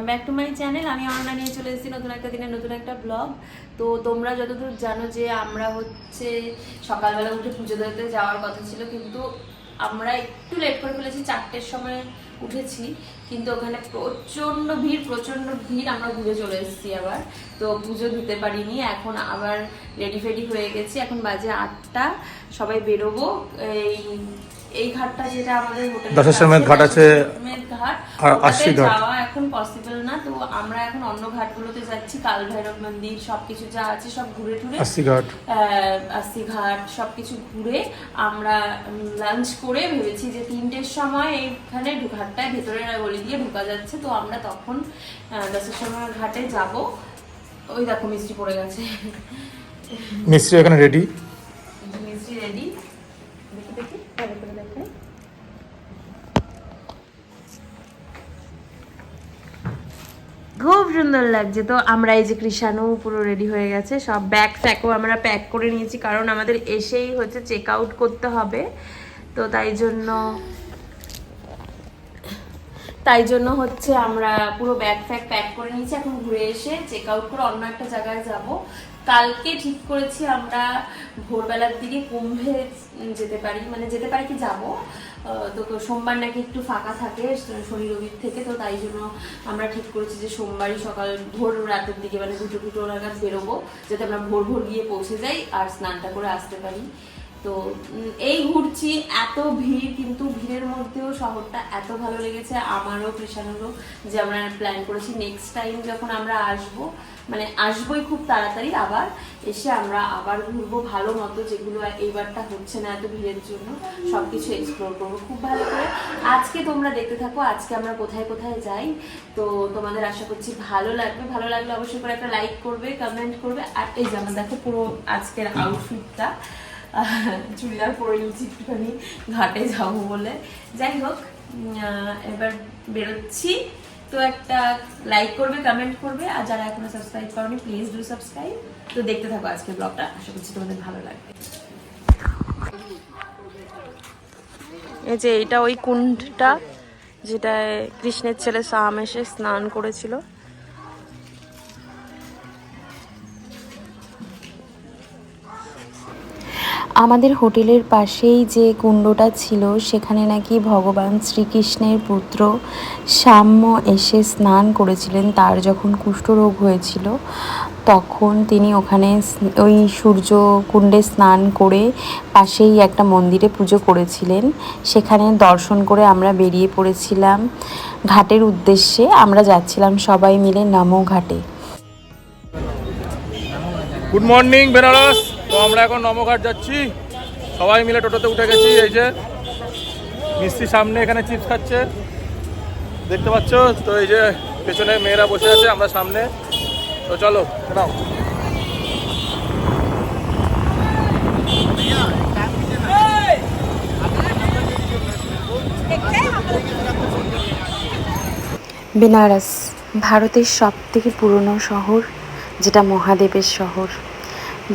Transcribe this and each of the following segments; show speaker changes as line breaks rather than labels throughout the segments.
Back to my channel. আমি অনন্যা নিয়ে চলে এসেছি নতুন একটা দিনের নতুন একটা ব্লগ। তো তোমরা যতদূর জানো যে আমরা হচ্ছে সকালবেলা উঠে পুজো দিতে যাওয়ার কথা ছিল, কিন্তু আমরা একটু লেট করে ফেলেছি, 4টের সময় উঠেছি। কিন্তু ওখানে প্রচণ্ড ভিড়, আমরা ঘুরে চলে এসেছি আবার। তো পুজো দিতে পারিনি, এখন আবার রেডি ফেডি হয়ে গেছি। এখন বাজে 8টা, সবাই বেরোবো। এই ঘাটটা যেটা আমাদের
দশাশ্বমেধ ঘাট আছে,
ঘাট,
আশি ঘাট
যাওয়া এখন পসিবল না। তো আমরা এখন অন্য ঘাটগুলোতে যাচ্ছি, কাল ভৈরব মন্দির সবকিছু যা আছে সব ঘুরে টুরে, আশি ঘাট সবকিছু ঘুরে আমরা লাঞ্চ করে ভেবেছি যে 3টের সময় এইখানে ঘাটটায় ভেতরের গলি দিয়ে ঢোকা যাচ্ছে। তো আমরা তখন দশাশ্বমেধ ঘাটে যাব। ওই দেখো মিষ্টি পড়ে গেছে,
মিষ্টি এখানে রেডি,
মিষ্টি রেডি। দেখি ভালো করে দেখাই। খুব সুন্দর লাগছে। তো আমরা এই যে কৃষাণু পুরো রেডি হয়ে গেছে, সব ব্যাগ ট্যাগও আমরা প্যাক করে নিয়েছি, কারণ আমাদের এসেই হচ্ছে চেক আউট করতে হবে। তো তাই জন্য হচ্ছে আমরা পুরো ব্যাগ ফ্যাগ প্যাক করে নিয়েছি। এখন ঘুরে এসে চেক আউট করে অন্য একটা জায়গায় যাব। কালকে ঠিক করেছি আমরা ভোরবেলার দিকে কুম্ভে যেতে পারি, মানে যেতে পারি কি যাব। তো সোমবার নাকি একটু ফাঁকা থাকে শনি রবির থেকে, তো তাই জন্য আমরা ঠিক করেছি যে সোমবারই সকাল ভোর রাতের দিকে, মানে 2টো নাগাদ বেরোবো, যাতে আমরা ভোর গিয়ে পৌঁছে যাই আর স্নানটা করে আসতে পারি। তো এই ঘুরছি, এত ভিড়, কিন্তু ভিড়ের মধ্যেও শহরটা এত ভালো লেগেছে আমারও কৃষাণুরও, যে আমরা প্ল্যান করেছি নেক্সট টাইম যখন আমরা আসবো, মানে আসবোই খুব তাড়াতাড়ি, আবার এসে আমরা আবার ঘুরবো ভালো মতো, যেগুলো এইবারটা হচ্ছে না এত ভিড়ের জন্য। সবকিছু এক্সপ্লোর করবো খুব ভালো করে। আজকে তোমরা দেখতে থাকো আজকে আমরা কোথায় কোথায় যাই। তো তোমাদের আশা করছি ভালো লাগবে। ভালো লাগলে অবশ্যই করে একটা লাইক করবে, কমেন্ট করবে। আর এই যেমন দেখো পুরো আজকের আউটফিটটা, চুড়িদার পরে নিচ্ছি একটুখানি ঘাটে যাবো বলে। যাই হোক, এবার বেরোচ্ছি। তো একটা লাইক করবে, কমেন্ট করবে, আর যারা এখনো সাবস্ক্রাইব করনি প্লিজ ডু সাবস্ক্রাইব। তো দেখতে থাকো আজকের ব্লগটা, আশা করছি তোমাদের ভালো লাগবে। এই যে এইটা ওই কুণ্ডটা যেটায় কৃষ্ণের ছেলে সাম এসে স্নান করেছিল।
আমাদের হোটেলের পাশেই যে কুণ্ডটা ছিল, সেখানে নাকি ভগবান শ্রীকৃষ্ণের পুত্র সাম্য এসে স্নান করেছিলেন। তার যখন কুষ্ঠরোগ হয়েছিল, তখন তিনি ওখানে ওই সূর্য কুণ্ডে স্নান করে পাশেই একটা মন্দিরে পুজো করেছিলেন। সেখানে দর্শন করে আমরা বেরিয়ে পড়েছিলাম ঘাটের উদ্দেশ্যে। আমরা যাচ্ছিলাম সবাই মিলে নমো ঘাটে।
Good morning Banaras. তো আমরা এখন নমঘাট যাচ্ছি, সবাই মিলে টোটোতে উঠে গেছি। এই যে মিষ্টি সামনে এখানে চিপস খাচ্ছে, দেখতে পাচ্ছ। তো এই যে পেছনে মেয়েরা বসে আছে, আমরা সামনে। তো চলো নাও।
বেনারস ভারতের সবথেকে পুরনো শহর, যেটা মহাদেবের শহর,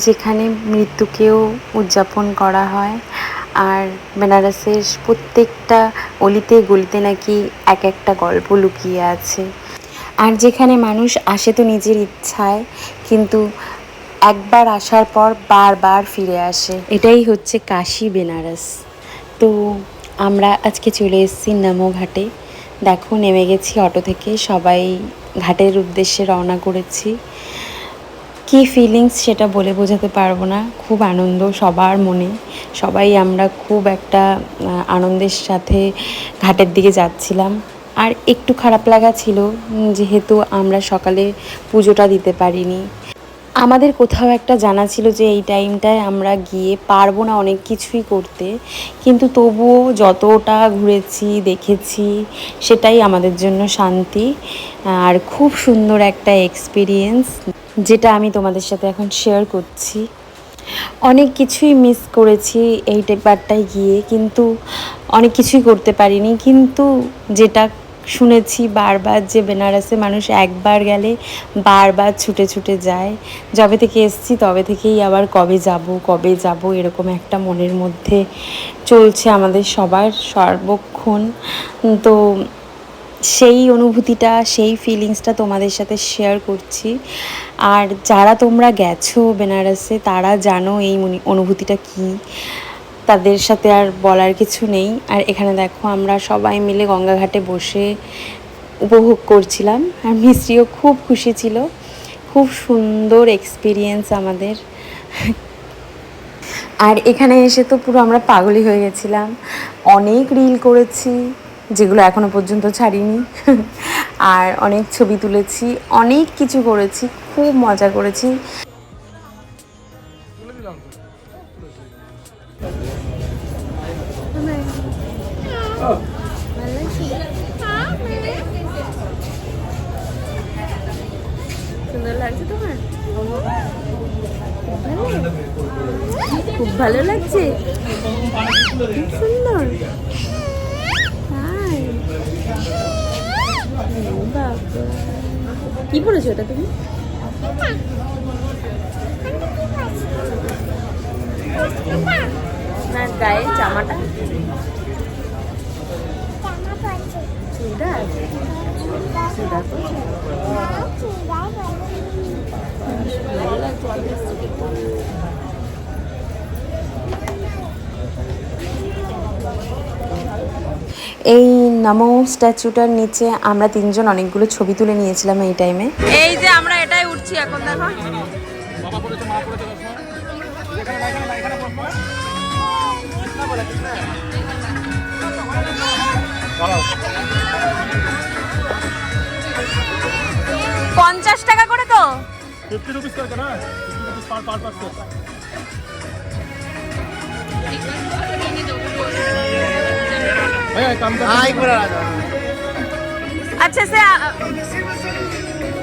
যেখানে মৃত্যুকেও উদযাপন করা হয়। আর বেনারসের প্রত্যেকটা অলিতে গলিতে নাকি এক একটা গল্প লুকিয়ে আছে। আর যেখানে মানুষ আসে তো নিজের ইচ্ছায়, কিন্তু একবার আসার পর বারবার ফিরে আসে। এটাই হচ্ছে কাশী বেনারস। তো আমরা আজকে চলে এসেছি নমো ঘাটে। দেখো নেমে গেছি অটো থেকে, সবাই ঘাটের উদ্দেশ্যে রওনা করেছি। কী ফিলিংস সেটা বলে বোঝাতে পারবো না। খুব আনন্দ সবার মনে, সবাই আমরা খুব একটা আনন্দের সাথে ঘাটের দিকে যাচ্ছিলাম। আর একটু খারাপ লাগা ছিল, যেহেতু আমরা সকালে পুজোটা দিতে পারিনি। আমাদের কোথাও একটা জানা ছিল যে এই টাইমটায় আমরা গিয়ে পারবো না অনেক কিছুই করতে, কিন্তু তবুও যতটা ঘুরেছি দেখেছি সেটাই আমাদের জন্য শান্তি। আর খুব সুন্দর একটা এক্সপিরিয়েন্স, যেটা আমি তোমাদের সাথে এখন শেয়ার করছি। অনেক কিছুই মিস করেছি এই বারটায় গিয়ে, কিন্তু অনেক কিছুই করতে পারিনি। কিন্তু যেটা শুনেছি বারবার, যে বেনারসে মানুষ একবার গেলে বারবার ছুটে ছুটে যায়। যবে থেকে এসেছি তবে থেকেই আবার কবে যাব এরকম একটা মনের মধ্যে চলছে আমাদের সবার সর্বক্ষণ। তো সেই অনুভূতিটা, সেই ফিলিংসটা তোমাদের সাথে শেয়ার করছি। আর যারা তোমরা গেছো বেনারসে তারা জানো এই অনুভূতিটা কী, তাদের সাথে আর বলার কিছু নেই। আর এখানে দেখো আমরা সবাই মিলে গঙ্গাঘাটে বসে উপভোগ করছিলাম, আর মিস্ত্রিও খুব খুশি ছিল। খুব সুন্দর এক্সপিরিয়েন্স আমাদের। আর এখানে এসে তো পুরো আমরা পাগলই হয়ে গেছিলাম। অনেক রিল করেছি যেগুলো এখনো পর্যন্ত ছাড়িনি, আর অনেক ছবি তুলেছি, অনেক কিছু করেছি, খুব মজা করেছি।
সুন্দর লাগছে তোমার? খুব ভালো লাগছে, খুব সুন্দর। কি পড়েছো এটা তুমি? না, গায়ে জামাটা চুড়িদার। চুড়িদার ভালো লাগছে।
এই নমো স্ট্যাচুটার নিচে আমরা তিনজন অনেকগুলো ছবি তুলে নিয়েছিলাম এই টাইমে।
এই যে আমরা এটাই উঠছি এখন, দেখো।
বাবা পড়েছে, মা পড়েছে, এখানে
50 টাকা করে তো,
50 रुपीस करके ना, 50 रुपीस पर पर्सन। भैया काम कर। हां, एक बार आ जाओ।
আচ্ছা সে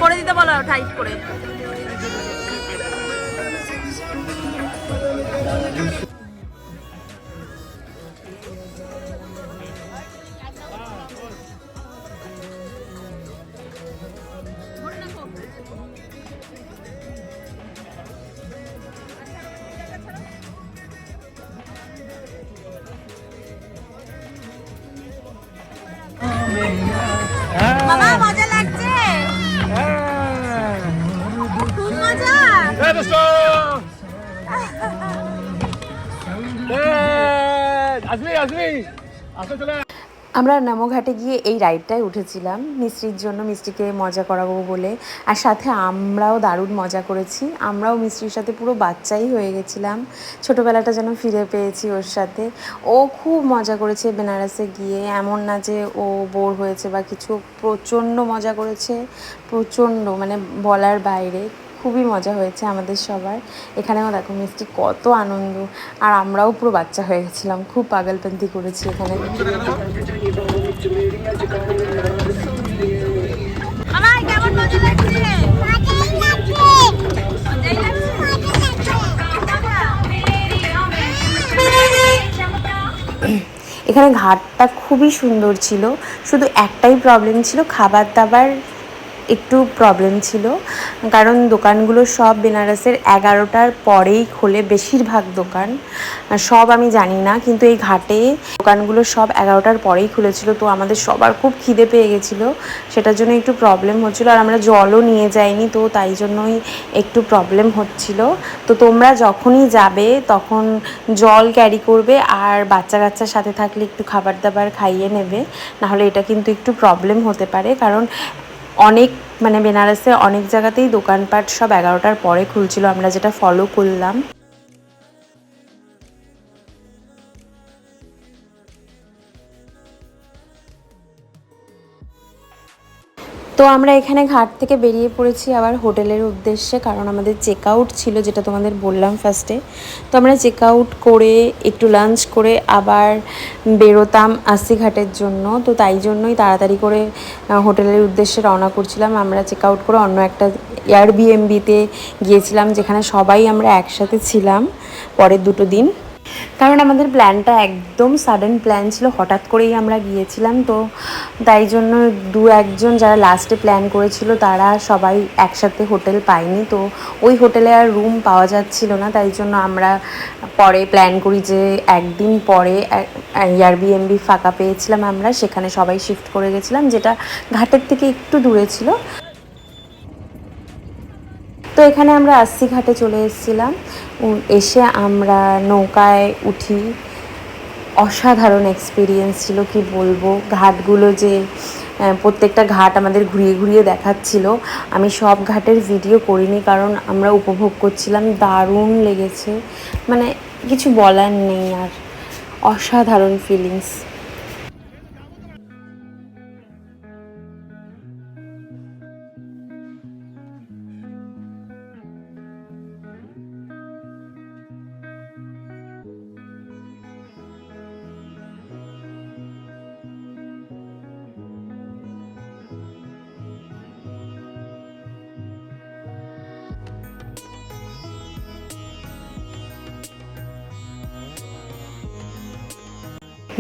করে দিতে বলো টাইট করে। মামা মজা লাগছে, খুব মজা।
আমরা নামোঘাটে গিয়ে এই রাইডটায় উঠেছিলাম মিষ্টির জন্য, মিষ্টিকে মজা করাবো বলে। আর সাথে আমরাও দারুণ মজা করেছি। আমরাও মিষ্টির সাথে পুরো বাচ্চাই হয়ে গেছিলাম, ছোটোবেলাটা যেন ফিরে পেয়েছি ওর সাথে। ও খুব মজা করেছে বেনারসে গিয়ে, এমন না যে ও বোর হয়েছে বা কিছু। প্রচণ্ড মজা করেছে, প্রচণ্ড, মানে বলার বাইরে। খুবই মজা হয়েছে আমাদের সবার। এখানেও দেখো মিষ্টি কত আনন্দ, আর আমরাও পুরো বাচ্চা হয়ে গেছিলাম, খুব পাগলপন্থী করেছি এখানে।
আমার কেমন মজা লাগছে?
এখানে ঘাটটা খুবই সুন্দর ছিল, শুধু একটাই প্রবলেম ছিল, খাবার দাবার একটু প্রবলেম ছিল। কারণ দোকানগুলো সব বেনারসের 11টার পরেই খোলে, বেশিরভাগ দোকান, সব আমি জানি না, কিন্তু এই ঘাটে দোকানগুলো সব 11টার পরেই খুলেছিল। তো আমাদের সবার খুব খিদে পেয়ে গেছিলো, সেটার জন্য একটু প্রবলেম হচ্ছিলো। আর আমরা জলও নিয়ে যাইনি, তো তাই জন্যই একটু প্রবলেম হচ্ছিল। তো তোমরা যখনই যাবে তখন জল ক্যারি করবে, আর বাচ্চা কাচ্চার সাথে থাকলে একটু খাবার দাবার খাইয়ে নেবে, নাহলে এটা কিন্তু একটু প্রবলেম হতে পারে। কারণ অনেক, মানে বেনারসে অনেক জায়গাতেই দোকানপাট সব 11টার পরে খুলছিল, আমরা যেটা ফলো করলাম। তো আমরা এখানে ঘাট থেকে বেরিয়ে পড়েছি আবার হোটেলের উদ্দেশ্যে, কারণ আমাদের চেক আউট ছিল, যেটা তোমাদের বললাম ফার্স্টে। তো আমরা চেক আউট করে একটু লাঞ্চ করে আবার বেরোতাম আশি ঘাটের জন্য। তো তাই জন্যই তাড়াতাড়ি করে হোটেলের উদ্দেশ্যে রওনা করছিলাম। আমরা চেক আউট করে অন্য একটা এয়ারবিএনবিতে গিয়েছিলাম, যেখানে সবাই আমরা একসাথে ছিলাম পরের দুটো দিন। কারণ আমাদের প্ল্যানটা একদম সাডেন প্ল্যান ছিল, হঠাৎ করেই আমরা গিয়েছিলাম, তো তাই জন্য একজন যারা লাস্টে প্ল্যান করেছিল তারা সবাই একসাথে হোটেল পায়নি, তো ওই হোটেলে আর রুম পাওয়া যাচ্ছিল না। তাই জন্য আমরা পরে প্ল্যান করি যে একদিন পরে এয়ারবিএনবি ফাঁকা পেয়েছিলাম আমরা, সেখানে সবাই শিফট করে গেছিলাম, যেটা ঘাটের থেকে একটু দূরে ছিল। তো এখানে আমরা আস্সি ঘাটে চলে এসেছিলাম। এসে আমরা নৌকায় উঠি, অসাধারণ এক্সপিরিয়েন্স ছিল, কি বলবো। ঘাটগুলো যে প্রত্যেকটা ঘাট আমাদের ঘুরিয়ে ঘুরিয়ে দেখাচ্ছিল। আমি সব ঘাটের ভিডিও করিনি কারণ আমরা উপভোগ করছিলাম, দারুণ লেগেছে, মানে কিছু বলার নেই আর, অসাধারণ ফিলিংস।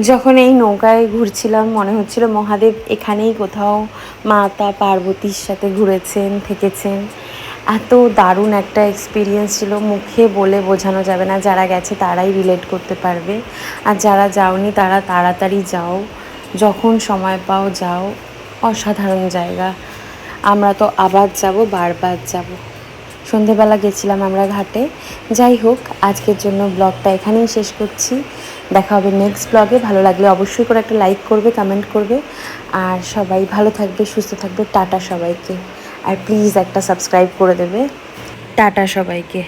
যখন এই নৌকায় ঘুরছিলাম মনে হচ্ছিল মহাদেব এখানেই কোথাও মাতা পার্বতীর সাথে ঘুরেছেন, থেকেছেন। এত দারুণ একটা এক্সপিরিয়েন্স ছিল, মুখে বলে বোঝানো যাবে না। যারা গেছে তারাই রিলেট করতে পারবে, আর যারা যাওনি তারা তাড়াতাড়ি যাও, যখন সময় পাও যাও, অসাধারণ জায়গা। আমরা তো আবার যাব, বারবার যাব। সন্ধেবেলা গেছিলাম আমরা ঘাটে। যাই হোক, আজকের জন্য ব্লগটা এখানেই শেষ করছি। দেখা হবে নেক্সট ব্লগে। ভালো লাগলে অবশ্যই করে একটা লাইক করবে, কমেন্ট করবে, আর সবাই ভালো থাকবে, সুস্থ থাকবে। টাটা সবাইকে, আর প্লিজ একটা সাবস্ক্রাইব করে দেবে। টাটা সবাইকে।